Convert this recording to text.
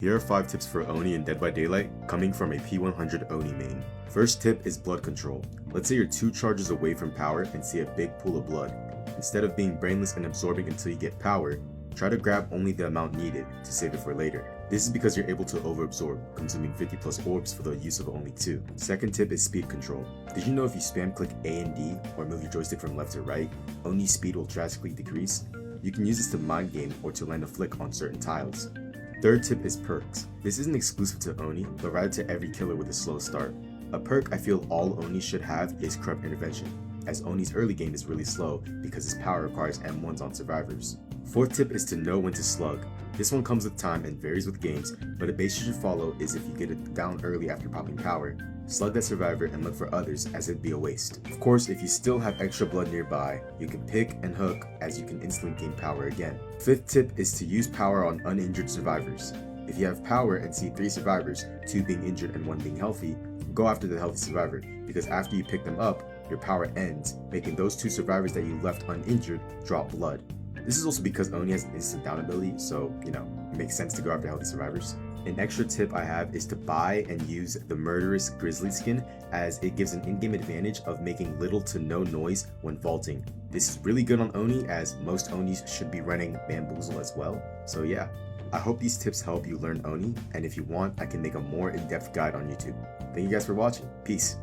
Here are 5 tips for Oni in Dead by Daylight, coming from a P100 Oni main. First tip is blood control. Let's say you're 2 charges away from power and see a big pool of blood. Instead of being brainless and absorbing until you get power, try to grab only the amount needed to save it for later. This is because you're able to overabsorb, consuming 50 plus orbs for the use of only 2. Second tip is speed control. Did you know if you spam click A and D or move your joystick from left to right, Oni's speed will drastically decrease? You can use this to mind game or to land a flick on certain tiles. Third tip is perks. This isn't exclusive to Oni, but rather to every killer with a slow start. A perk I feel all Oni should have is Corrupt Intervention, as Oni's early game is really slow because his power requires M1s on survivors. Fourth tip is to know when to slug. This one comes with time and varies with games, but a base you should follow is if you get it down early after popping power, slug that survivor and look for others as it'd be a waste. Of course, if you still have extra blood nearby, you can pick and hook as you can instantly gain power again. Fifth tip is to use power on uninjured survivors. If you have power and see 3 survivors, 2 being injured and 1 being healthy, go after the healthy survivor, because after you pick them up, your power ends, making those 2 survivors that you left uninjured drop blood. This is also because Oni has an instant down ability, so, it makes sense to go after healthy survivors. An extra tip I have is to buy and use the Murderous Grizzly skin, as it gives an in-game advantage of making little to no noise when vaulting. This is really good on Oni, as most Onis should be running Bamboozle as well. So yeah, I hope these tips help you learn Oni, and if you want, I can make a more in-depth guide on YouTube. Thank you guys for watching. Peace.